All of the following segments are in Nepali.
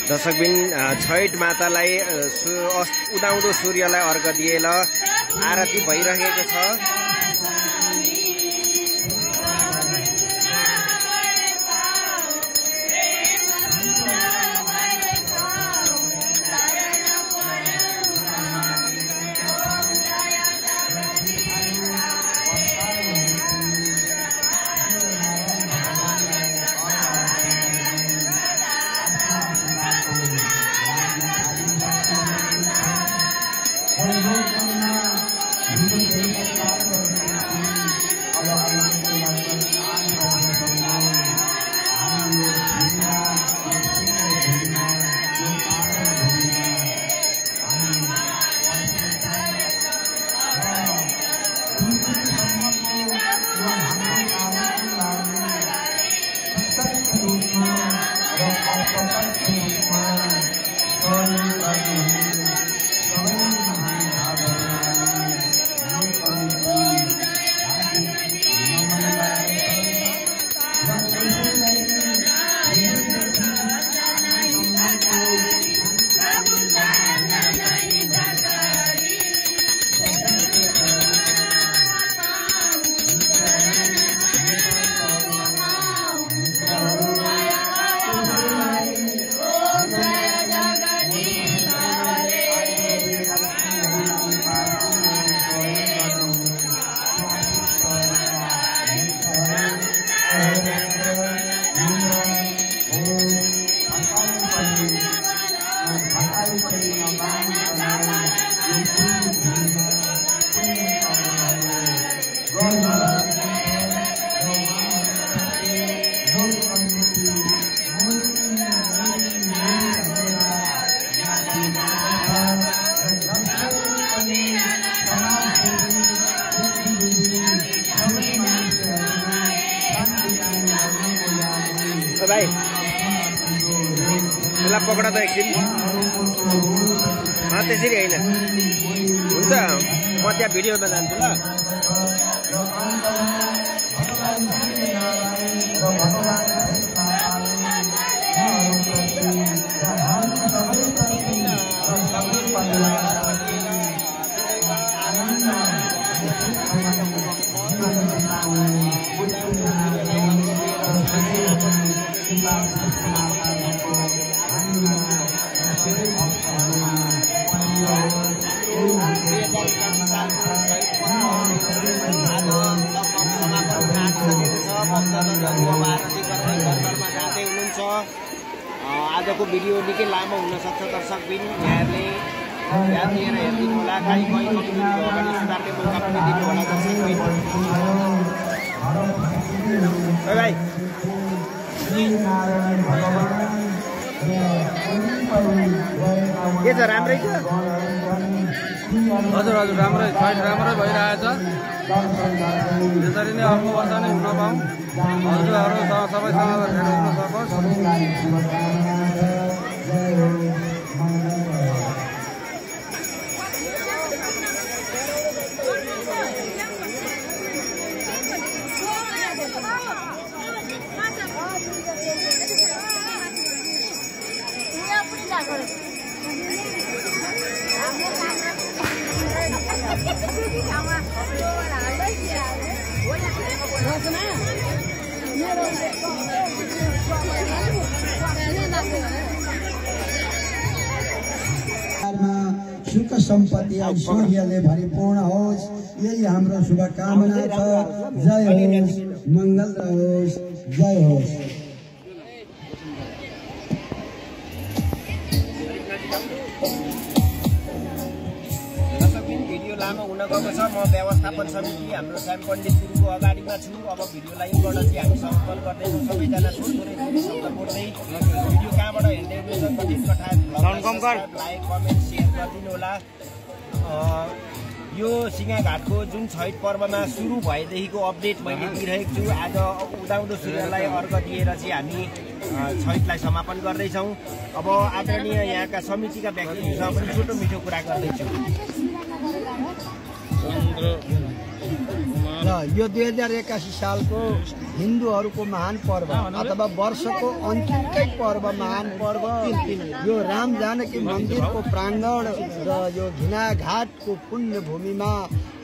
दर्शकबिन छैठ मातालाई उदाउँदो सूर्यलाई अर्घ दिएर आरती भइरहेको छ। भाइ त्यसलाई पक्रा त एकदिन त्यसरी होइन हुन्छ। म त्यहाँ भिडियोमा जान्छु ल। आजको भिडियो निकै लामो हुन सक्छ दर्शकबिन, यहाँले ध्यान दिएर हेरिदिनु होला। कहीँ कहीँ कमी भयो भने सुधार्ने मौका पनि दिनु होला दर्शकबिन। भाइ के छ, राम्रै छ? हजुर हजुर राम्रै, छैठ राम्रै भइरहेछ। त्यसरी नै अर्को वर्ष नै हुन पाऊँ, हजुरहरू सबैसँग भेट हुन सकोस्। सुख सम्पत्ति ऐश्वर्यले भरिपूर्ण होस्, यही हाम्रो शुभकामना छ। जय होस्, मङ्गल रहोस्, जय होस्। भिडियो लामो हुन गएको छ। म व्यवस्थापन समिति हाम्रो श्याम पण्डित गुरुको अगाडिमा छु। अब भिडियोलाई यहीँबाट चाहिँ हामी समापन गर्दैछौँ। सबैजना थोरै शब्द बोल्दै भिडियो कहाँबाट हेर्दै हुनुहुन्छ लाइक कमेन्ट सेयर गरिदिनु होला। यो सिंहघाटको जुन छैठ पर्वमा सुरु भएदेखिको अपडेट मैले दिइरहेको छु। आज उदाउँदो सूर्यलाई अर्घ दिएर चाहिँ हामी छैठलाई समापन गर्दैछौँ। अब आदरणीय यहाँका समितिका व्यक्तिहरूसँग पनि छोटो मिठो कुरा गर्दैछु। यो 2081 सालको हिन्दूहरूको महान पर्व अथवा वर्षको अन्तिमकै पर्व महान पर्व यो राम जानकी मन्दिरको प्राङ्गण र यो घिनाघाटको पुण्य भूमिमा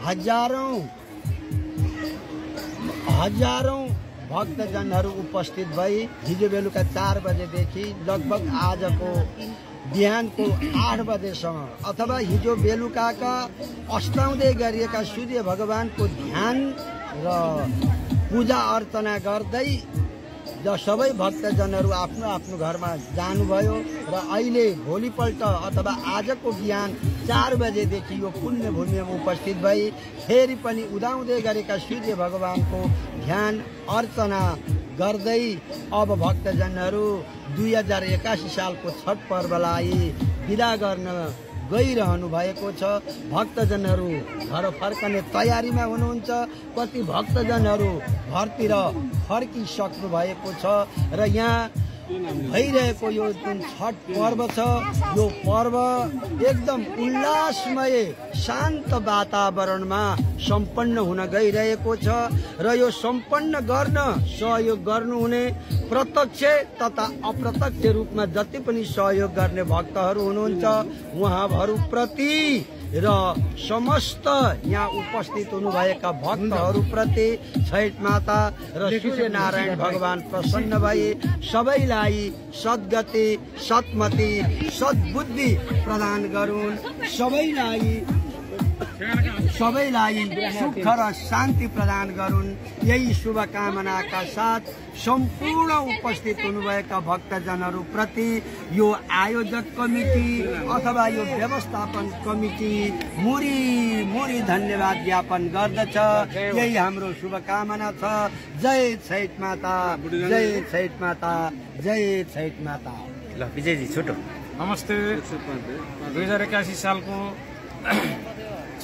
हजारौं भक्तजनहरू उपस्थित भई हिजो बेलुका 4 बजेदेखि लगभग आजको बिहानको 8 बजेसम्म अथवा हिजो बेलुकाका अस्ताउँदै गरिएका सूर्य भगवानको ध्यान र पूजा अर्चना गर्दै सबै भक्तजनहरू आफ्नो आफ्नो घरमा जानुभयो र अहिले भोलिपल्ट अथवा आजको बिहान 4 बजेदेखि यो पुण्य भूमिमा उपस्थित भई फेरि पनि उदाउँदै गरेका सूर्य भगवानको ध्यान अर्चना गर्दै अब भक्तजनहरू 2081 सालको छठ पर्वलाई बिदा गर्न गइरहनु भएको छ। भक्तजनहरू घर फर्कने तयारीमा हुनुहुन्छ। कति भक्तजनहरू घरतिर फर्किसक्नु भएको छ र यहाँ भइरहेको यो जुन छठ पर्व छ यो पर्व एकदम उल्लासमय शान्त वातावरणमा सम्पन्न हुन गइरहेको छ र यो सम्पन्न गर्न सहयोग गर्नुहुने प्रत्यक्ष तथा अप्रत्यक्ष रूपमा जति पनि सहयोग गर्ने भक्तहरू हुनुहुन्छ उहाँहरूप्रति र समस्त यहाँ उपस्थित हुनुभएका भक्तहरूप्रति छठ माता र सूर्यनारायण भगवान प्रसन्न भए सबैलाई सद्गति सद्मति सद्बुद्धि प्रदान गरून्। सबैलाई सुख र शान्ति प्रदान गरून्। यही शुभकामनाका साथ सम्पूर्ण उपस्थित हुनुभएका भक्तजनहरू प्रति यो आयोजक कमिटी अथवा यो व्यवस्थापन कमिटी मुरी धन्यवाद ज्ञापन गर्दछ। यही हाम्रो शुभकामना छ। जय छठ माता, जय छठ माता, जय छठ माता। ल विजयजी छोटो नमस्ते। 2081 सालको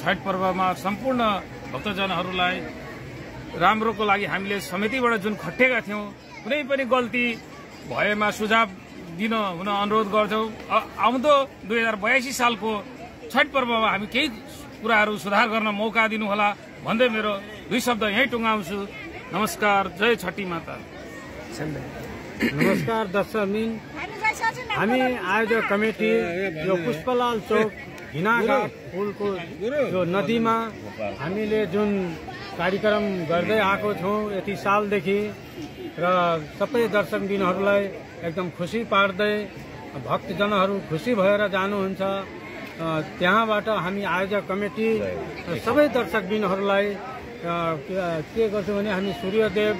छठ पर्वमा सम्पूर्ण भक्तजनहरूलाई राम्रोको लागि हामीले समितिबाट जुन खटेका थियौं कुनै पनि गल्ती भएमा सुझाव दिन हुन अनुरोध गर्छौं। आउँदो 2082 सालको छठ पर्वमा हामी केही कुराहरू सुधार गर्न मौका दिनुहोला भन्दै मेरो 2 शब्द यही टुङ्गाउँछु। नमस्कार। जय छठी माता। नमस्कार दर्शकबिन, हामी आयोजक कमिटी यो पुष्पलाल चौक हिनाघाट पुलको यो नदीमा हामीले जुन कार्यक्रम गर्दै आएको छौँ यति सालदेखि र सबै दर्शकबिनहरूलाई एकदम खुसी पार्दै भक्तजनहरू खुसी भएर जानुहुन्छ। त्यहाँबाट हामी आयोजक कमिटी सबै दर्शकबिनहरूलाई के गर्छौँ भने हामी सूर्यदेव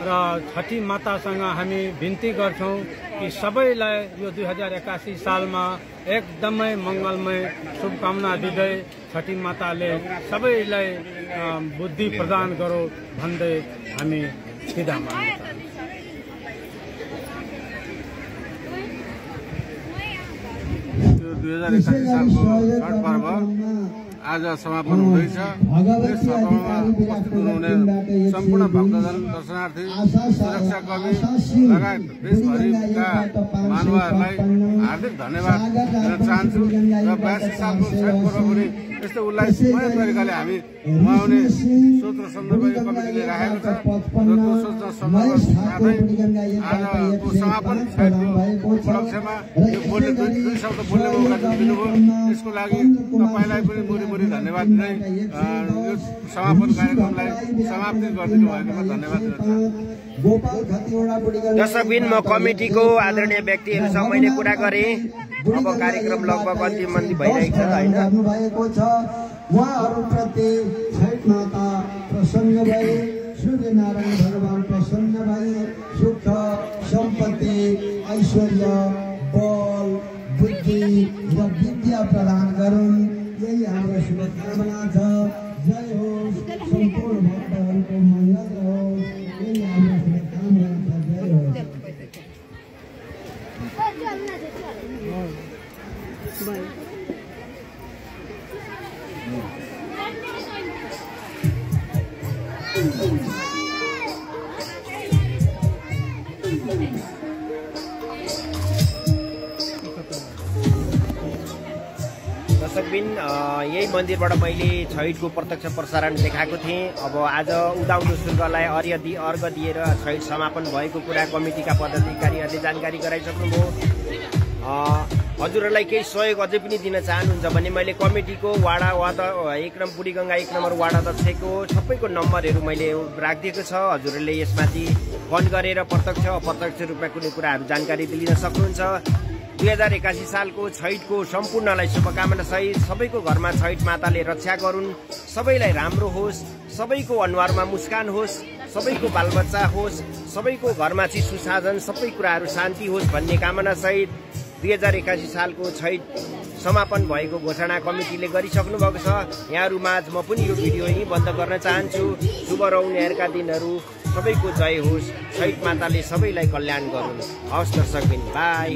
र छठी मातासँग हामी बिन्ती गर्छौँ कि सबैलाई यो 2081 सालमा एकदमै मङ्गलमय शुभकामना दिँदै छठी माताले सबैलाई बुद्धि प्रदान गरो भन्दै हामी बिदा माग्छौँ। यो 2081 सालको छठ पर्व आज समापन हुँदैछ। यस सभामा उपस्थित हुनुहुने सम्पूर्ण भक्तजन, दर्शनार्थी, सुरक्षाकर्मी लगायत देशभरिका मानवहरूलाई हार्दिक धन्यवाद दिन चाहन्छु। र 82 सालको छठ पर्व पनि यस्तो उल्लासमय तरिकाले हामी मनाउने सोच र सन्दर्भ कमिटीले राखेको छ र त्यो सोच र सन्दर्भ साथै आजको समापन छठको उपलक्ष्यमा यो बोल्ने 2 शब्द बोल्ने मौका दिनुभयो। त्यसको लागि तपाईँलाई पनि मुरी धन्यवाद दिँदै यो समापन कार्यक्रमलाई समाप्ति गरिदिनु भएकोमा धन्यवाद दिन चाहन्छु। दर्शकबिन, म कमिटीको आदरणीय व्यक्तिहरूसँग मैले कुरा गरेँ। अब कार्यक्रम लगभग अन्तिम भइरहेको छ होइन। उहाँहरूप्रति छठ माता प्रसन्न भए, सूर्यनारायण भगवान प्रसन्न भए, सुख सम्पत्ति ऐश्वर्य बल बुद्धि र विद्या प्रदान गरून्। यही हाम्रो शुभकामना छ। जय होस्, सम्पूर्ण भक्तहरूको मङ्गल रहोस्। यही हाम्रो शुभकामना छ। जय होस्। दर्शकबिन, यही मन्दिरबाट मैले छैठको प्रत्यक्ष प्रसारण देखाएको थिएँ। अब आज उदाउँदो शुल्कलाई अर्घ दिएर छैठ समापन भएको कुरा कमिटीका पदाधिकारीहरूले जानकारी गराइसक्नुभयो। हजुरहरूलाई केही सहयोग अझै पनि दिन चाहनुहुन्छ भने मैले कमिटीको वाडा 1 नम्बर बुढीगङ्गा 1 नम्बर वाडा अध्यक्षको सबैको नम्बरहरू मैले राखिदिएको छ। हजुरहरूले यसमाथि फोन गरेर प्रत्यक्ष अप्रत्यक्ष रूपमा कुनै कुराहरू जानकारी लिन सक्नुहुन्छ। 2081 सालको छैठको सम्पूर्णलाई शुभकामना सहित सबैको घरमा छैठ माताले रक्षा गरून्, सबैलाई राम्रो होस्, सबैको अनुहारमा मुस्कान होस्, सबैको बालबच्चा होस्, सबैको घरमा चाहिँ सुसाधन, सबै कुराहरू शान्ति होस् भन्ने कामना सहित 2081 सालको छैठ समापन भएको घोषणा कमिटीले गरिसक्नु भएको छ। यहाँहरू माझ म पनि यो भिडियो यही बन्द गर्न चाहन्छु। शुभ रौनियाहरूका दिनहरू सबैको जय होस्, छैठ माताले सबैलाई कल्याण गरून्। हवस् दर्शकबिन, बाई।